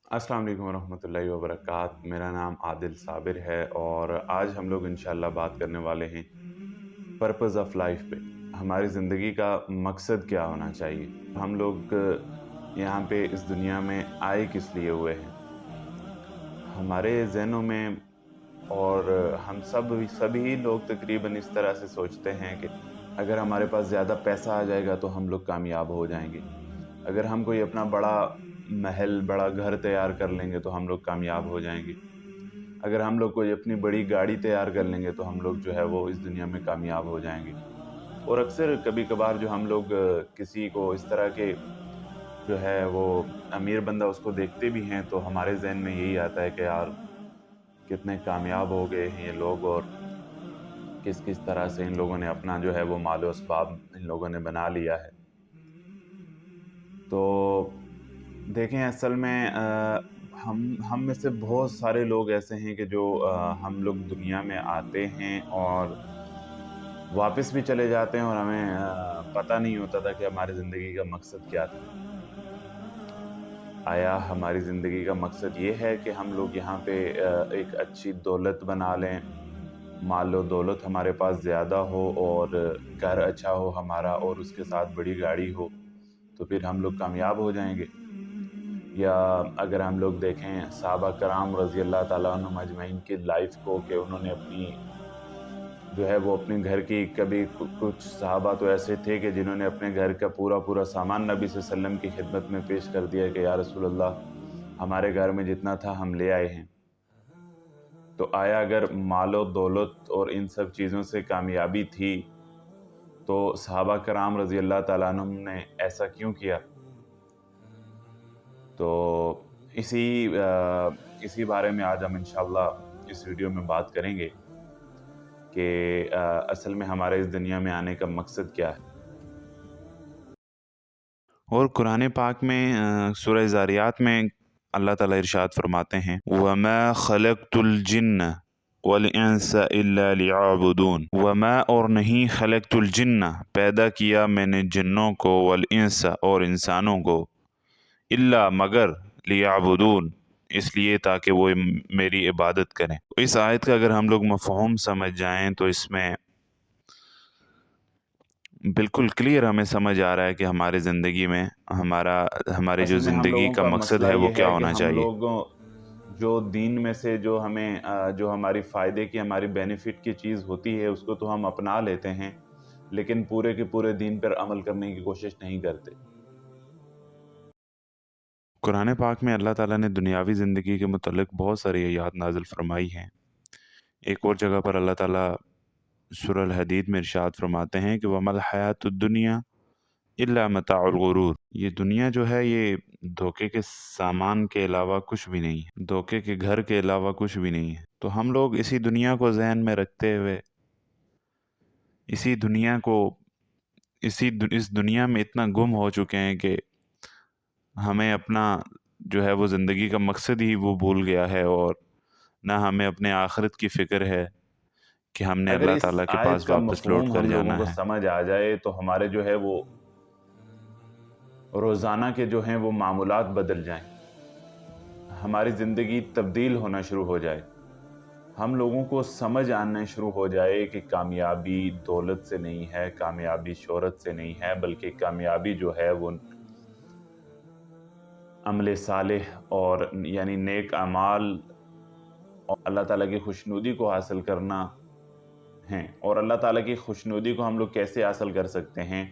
अस्सलाम वालेकुम वरहमतुल्लाहि वबरकात। मेरा नाम आदिल साबिर है और आज हम लोग इंशाल्लाह बात करने वाले हैं पर्पज़ ऑफ लाइफ पे। हमारी ज़िंदगी का मकसद क्या होना चाहिए? हम लोग यहाँ पे इस दुनिया में आए किस लिए हुए हैं? हमारे ज़हनों में और हम सभी लोग तकरीबन इस तरह से सोचते हैं कि अगर हमारे पास ज़्यादा पैसा आ जाएगा तो हम लोग कामयाब हो जाएंगे। अगर हम कोई अपना बड़ा महल, बड़ा घर तैयार कर लेंगे तो हम लोग कामयाब हो जाएंगे। अगर हम लोग कोई अपनी बड़ी गाड़ी तैयार कर लेंगे तो हम लोग जो है वो इस दुनिया में कामयाब हो जाएंगे। और अक्सर कभी-कभार जो हम लोग किसी को इस तरह के जो है वो अमीर बंदा उसको देखते भी हैं तो हमारे ज़हन में यही आता है कि यार कितने कामयाब हो गए हैं ये लोग और किस-किस तरह से इन लोगों ने अपना जो है वो माल-ओ-असबाब इन लोगों ने बना लिया है। तो देखें असल में हम में से बहुत सारे लोग ऐसे हैं कि जो हम लोग दुनिया में आते हैं और वापस भी चले जाते हैं और हमें पता नहीं होता था कि हमारी ज़िंदगी का मकसद क्या था। आया हमारी ज़िंदगी का मकसद ये है कि हम लोग यहाँ पे एक अच्छी दौलत बना लें, माल-ओ-दौलत हमारे पास ज़्यादा हो और घर अच्छा हो हमारा और उसके साथ बड़ी गाड़ी हो, तो फिर हम लोग कामयाब हो जाएँगे। या अगर हम लोग देखें सहाबा कराम रज़ी अल्लाह ताला अन्हुम अजमईन की लाइफ़ को कि उन्होंने अपनी जो है वो अपने घर की कभी कुछ सहाबा तो ऐसे थे कि जिन्होंने अपने घर का पूरा सामान नबी सल्लल्लाहु अलैहि वसल्लम की खिदमत में पेश कर दिया कि या रसूल अल्लाह हमारे घर में जितना था हम ले आए हैं। तो आया अगर मालो दौलत और इन सब चीज़ों से कामयाबी थी तो सहाबा कराम रज़ी अल्लाह ताला अन्हुम ने ऐसा क्यों किया? तो इसी बारे में आज हम इंशाअल्लाह इस वीडियो में बात करेंगे कि असल में हमारे इस दुनिया में आने का मकसद क्या है। और कुरान पाक में सूरह ज़ारियात में अल्लाह ताला इरशाद फरमाते हैं वमा खलक़तुल जिन्न वल इंस इल्ला लियअबुदून। वमा और नहीं खलक़तुल जिन्न पैदा किया मैंने जिन्नों को वल इंस और इंसानों को इल्ला मगर लियअबुदून इसलिए ताकि वो मेरी इबादत करें। इस आयत का अगर हम लोग मफ़हूम समझ जाएं तो इसमें बिल्कुल क्लियर हमें समझ आ रहा है कि हमारी ज़िंदगी में हमारी जो असल में हम ज़िंदगी लोगों का का मकसद मसला है वो ये क्या है कि होना हम चाहिए। लोगों जो दीन में से जो हमें जो हमारी फ़ायदे की हमारी बेनिफिट की चीज़ होती है उसको तो हम अपना लेते हैं, लेकिन पूरे के पूरे दीन पर अमल करने की कोशिश नहीं करते। कुरान पाक में अल्लाह ताला ने दुनियावी ज़िंदगी के मुतल्लिक़ बहुत सारी आयात नाज़िल फ़रमाई हैं। एक और जगह पर अल्लाह ताला सूरह अल हदीद में इरशाद फरमाते हैं कि वमल हयातुद दुनिया इल्ला मताउल गुरूर। ये दुनिया जो है ये धोखे के सामान के अलावा कुछ भी नहीं है, धोखे के घर के अलावा कुछ भी नहीं है। तो हम लोग इसी दुनिया को ज़हन में रखते हुए इसी दुनिया को इस दुनिया में इतना गुम हो चुके हैं कि हमें अपना जो है वो ज़िंदगी का मकसद ही वो भूल गया है और ना हमें अपने आखिरत की फ़िक्र है कि हमने अगर अल्लाह इस ताला के आयत पास का वापस लौट मफ़हूम कर हम लोगों जाना को है। समझ आ जाए तो हमारे जो है वो रोज़ाना के जो हैं वो मामूलात बदल जाएँ, हमारी ज़िंदगी तब्दील होना शुरू हो जाए। हम लोगों को समझ आना शुरू हो जाए कि कामयाबी दौलत से नहीं है, कामयाबी शोहरत से नहीं है, बल्कि कामयाबी जो है वो अमल सालेह और यानी नेक अमाल और अल्लाह ताला की खुशनुदी को हासिल करना है। और अल्लाह ताला की खुशनुदी को हम लोग कैसे हासिल कर सकते हैं?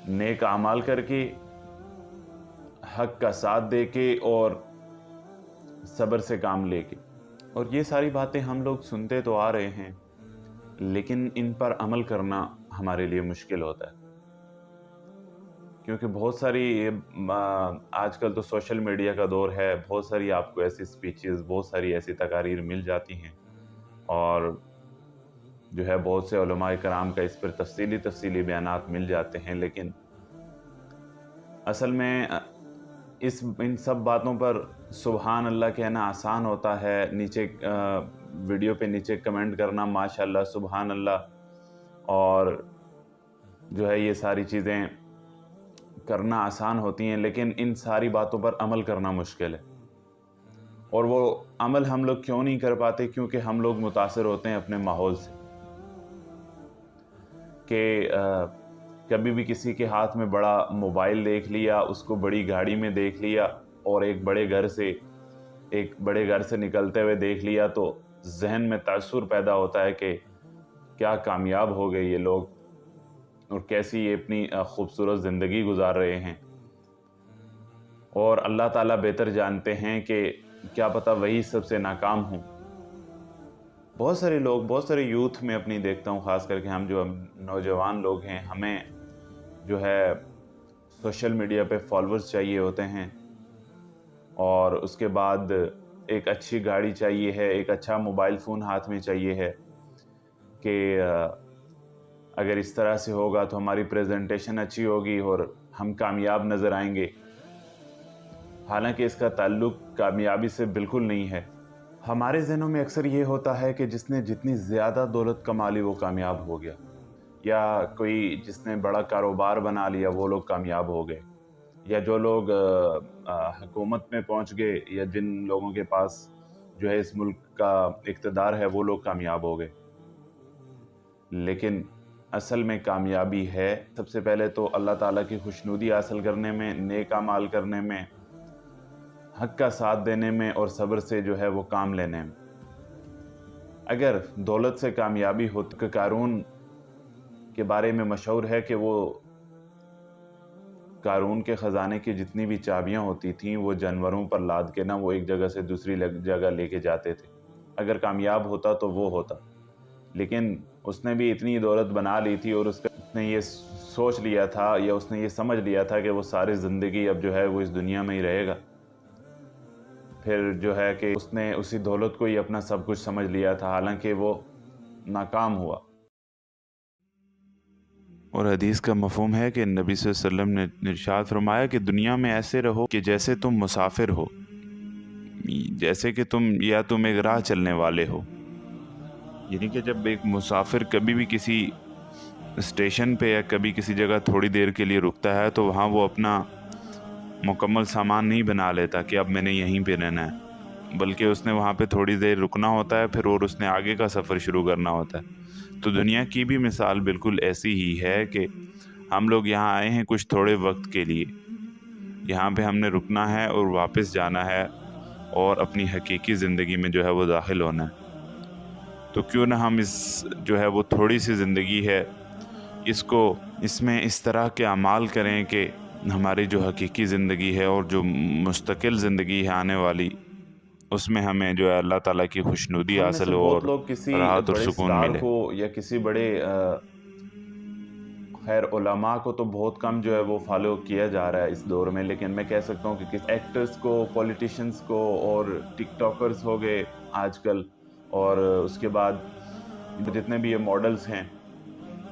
नेक अमाल करके, हक का साथ दे के और सब्र से काम लेके। और ये सारी बातें हम लोग सुनते तो आ रहे हैं, लेकिन इन पर अमल करना हमारे लिए मुश्किल होता है। क्योंकि बहुत सारी आजकल तो सोशल मीडिया का दौर है, बहुत सारी आपको ऐसी स्पीचेज़, बहुत सारी ऐसी तकारीर मिल जाती हैं और जो है बहुत से उलमाए कराम का इस पर तफ़सीली बयानात मिल जाते हैं। लेकिन असल में इन सब बातों पर सुबहान अल्लाह कहना आसान होता है, नीचे वीडियो पे नीचे कमेंट करना माशाअल्लाह, सुबहान अल्लाह और जो है ये सारी चीज़ें करना आसान होती हैं, लेकिन इन सारी बातों पर अमल करना मुश्किल है। और वो अमल हम लोग क्यों नहीं कर पाते? क्योंकि हम लोग मुतासिर होते हैं अपने माहौल से, कि कभी भी किसी के हाथ में बड़ा मोबाइल देख लिया, उसको बड़ी गाड़ी में देख लिया, और एक बड़े घर से निकलते हुए देख लिया, तो जहन में तासुर पैदा होता है कि क्या कामयाब हो गए ये लोग और कैसी ये अपनी खूबसूरत ज़िंदगी गुजार रहे हैं। और अल्लाह ताला बेहतर जानते हैं कि क्या पता वही सबसे नाकाम हों। बहुत सारे यूथ में अपनी देखता हूँ, ख़ास करके हम जो नौजवान लोग हैं, हमें जो है सोशल मीडिया पे फॉलोअर्स चाहिए होते हैं, और उसके बाद एक अच्छी गाड़ी चाहिए है, एक अच्छा मोबाइल फ़ोन हाथ में चाहिए है कि अगर इस तरह से होगा तो हमारी प्रेजेंटेशन अच्छी होगी और हम कामयाब नज़र आएंगे। हालांकि इसका ताल्लुक कामयाबी से बिल्कुल नहीं है। हमारे ज़हनों में अक्सर ये होता है कि जिसने जितनी ज़्यादा दौलत कमा ली वो कामयाब हो गया, या कोई जिसने बड़ा कारोबार बना लिया वो लोग कामयाब हो गए, या जो लोग हुकूमत में पहुंच गए, या जिन लोगों के पास जो है इस मुल्क का इक़्तिदार है वो लोग कामयाब हो गए। लेकिन असल में कामयाबी है सबसे पहले तो अल्लाह ताला की खुशनुदी हासिल करने में, नेक अमाल करने में, हक का साथ देने में, और सब्र से जो है वो काम लेने में। अगर दौलत से कामयाबी हो तो कारून के बारे में मशहूर है कि वो कारून के ख़जाने की जितनी भी चाबियां होती थीं वो जानवरों पर लाद के ना वो एक जगह से दूसरी जगह लेके जाते थे। अगर कामयाब होता तो वो होता, लेकिन उसने भी इतनी दौलत बना ली थी और उसने ये सोच लिया था, या उसने ये समझ लिया था कि वो सारी ज़िंदगी अब जो है वो इस दुनिया में ही रहेगा। फिर जो है कि उसने उसी दौलत को ही अपना सब कुछ समझ लिया था, हालांकि वो नाकाम हुआ। और हदीस का मफ़हूम है कि नबी सल्लल्लाहु अलैहि वसल्लम ने इरशाद फरमाया कि दुनिया में ऐसे रहो कि जैसे तुम मुसाफिर हो, जैसे कि तुम एक राह चलने वाले हो। यानी कि जब एक मुसाफिर कभी भी किसी स्टेशन पे या कभी किसी जगह थोड़ी देर के लिए रुकता है तो वहाँ वो अपना मुकम्मल सामान नहीं बना लेता कि अब मैंने यहीं पे रहना है, बल्कि उसने वहाँ पे थोड़ी देर रुकना होता है फिर और उसने आगे का सफ़र शुरू करना होता है। तो दुनिया की भी मिसाल बिल्कुल ऐसी ही है कि हम लोग यहाँ आए हैं कुछ थोड़े वक्त के लिए, यहाँ पे हमने रुकना है और वापस जाना है और अपनी हकीकी ज़िंदगी में जो है वो दाखिल होना है। तो क्यों ना हम इस जो है वो थोड़ी सी ज़िंदगी है इसमें इस तरह के अमाल करें कि हमारी जो हकीकी ज़िंदगी है और जो मुस्तकिल ज़िंदगी है आने वाली, उसमें हमें जो है अल्लाह ताला की खुशनुदी हम में से हासिल हो बहुत और लोग किसी राहत और बड़े सुकून स्टार मिले। को या किसी बड़े खैर उलमा को तो बहुत कम जो है वो फॉलो किया जा रहा है इस दौर में, लेकिन मैं कह सकता हूँ कि किस एक्टर्स को, पॉलिटिशियंस को और टिकटॉकर्स हो गए आजकल, और उसके बाद जितने भी ये मॉडल्स हैं,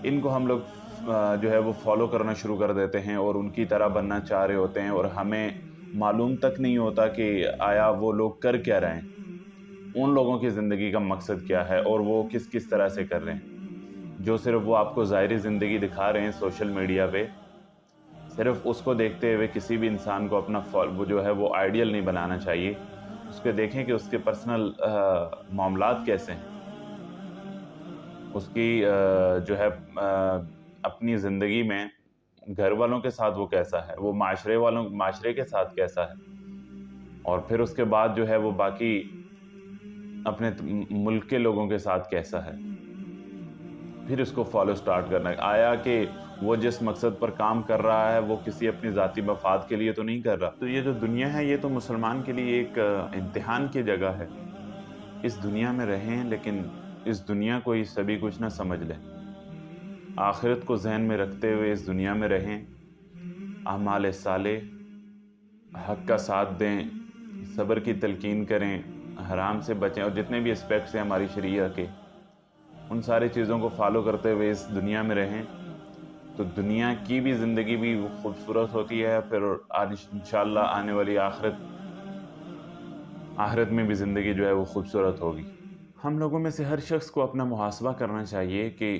इनको हम लोग जो है वो फॉलो करना शुरू कर देते हैं और उनकी तरह बनना चाह रहे होते हैं, और हमें मालूम तक नहीं होता कि आया वो लोग कर क्या रहे हैं, उन लोगों की ज़िंदगी का मकसद क्या है और वो किस किस तरह से कर रहे हैं। जो सिर्फ वो आपको ज़ाहिरी ज़िंदगी दिखा रहे हैं सोशल मीडिया पे, सिर्फ उसको देखते हुए किसी भी इंसान को अपना वो जो है वो आइडियल नहीं बनाना चाहिए। उसके देखें कि उसके पर्सनल मामलात कैसे हैं, उसकी जो है अपनी ज़िंदगी में घर वालों के साथ वो कैसा है, वो माशरे के साथ कैसा है, और फिर उसके बाद जो है वो बाकी अपने मुल्क के लोगों के साथ कैसा है, फिर इसको फॉलो स्टार्ट करना है। आया कि वो जिस मकसद पर काम कर रहा है वो किसी अपनी ज़ाती मफाद के लिए तो नहीं कर रहा। तो ये जो दुनिया है ये तो मुसलमान के लिए एक इम्तिहान की जगह है। इस दुनिया में रहें, लेकिन इस दुनिया को ही सभी कुछ ना समझ लें। आखिरत को जहन में रखते हुए इस दुनिया में रहें, अमाल साले, हक का साथ दें, सब्र की तलकीन करें, हराम से बचें, और जितने भी एस्पेक्ट्स हैं हमारी शरीयत के, उन सारी चीज़ों को फॉलो करते हुए इस दुनिया में रहें, तो दुनिया की भी ज़िंदगी भी खूबसूरत होती है। फिर इंशाअल्लाह आने वाली आखिरत में भी ज़िंदगी जो है वो खूबसूरत होगी। हम लोगों में से हर शख्स को अपना मुहासबा करना चाहिए कि,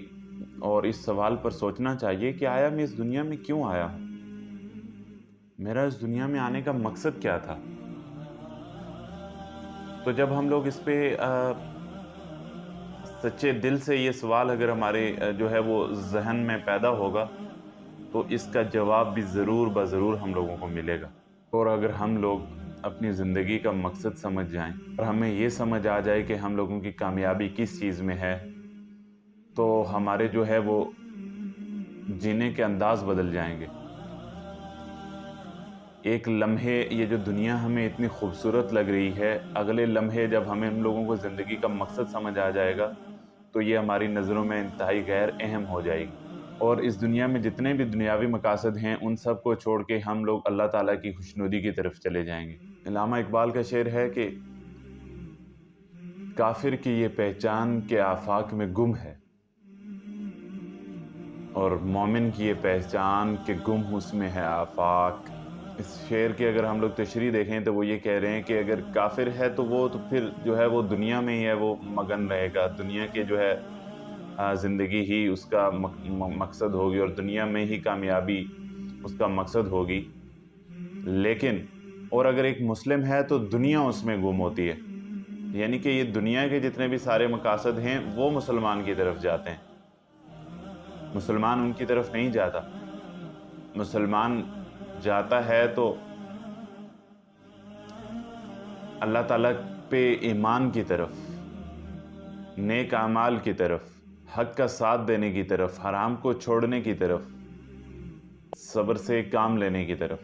और इस सवाल पर सोचना चाहिए कि आया मैं इस दुनिया में क्यों आया हूँ। मेरा इस दुनिया में आने का मकसद क्या था। तो जब हम लोग इस पे सच्चे दिल से ये सवाल अगर हमारे जो है वो ज़हन में पैदा होगा, तो इसका जवाब भी ज़रूर ब-ज़रूर हम लोगों को मिलेगा। और अगर हम लोग अपनी ज़िंदगी का मकसद समझ जाएं और हमें ये समझ आ जाए कि हम लोगों की कामयाबी किस चीज़ में है, तो हमारे जो है वो जीने के अंदाज़ बदल जाएंगे। एक लम्हे ये जो दुनिया हमें इतनी खूबसूरत लग रही है, अगले लम्हे जब हमें हम लोगों को ज़िंदगी का मकसद समझ आ जाएगा, तो ये हमारी नज़रों में इंतहाई गैर अहम हो जाएगी। और इस दुनिया में जितने भी दुनियावी मकासद हैं, उन सब को छोड़ के हम लोग अल्लाह ताला की खुशनुदी की तरफ चले जाएंगे। अल्लामा इकबाल का शेर है कि काफिर की ये पहचान के आफाक में गुम है, और मोमिन की ये पहचान के गुम उसमें है आफाक। इस शेर की अगर हम लोग तशरीह देखें तो वो ये कह रहे हैं कि अगर काफिर है तो वो तो फिर जो है वो दुनिया में ही है, वो मगन रहेगा, दुनिया के जो है ज़िंदगी ही उसका मकसद होगी और दुनिया में ही कामयाबी उसका मकसद होगी। लेकिन और अगर एक मुस्लिम है तो दुनिया उसमें गुम होती है, यानी कि ये दुनिया के जितने भी सारे मकासद हैं वो मुसलमान की तरफ जाते हैं, मुसलमान उनकी तरफ नहीं जाता। मुसलमान जाता है तो अल्लाह ताला पे ईमान की तरफ, नेक आमाल की तरफ, हक का साथ देने की तरफ, हराम को छोड़ने की तरफ, सब्र से काम लेने की तरफ।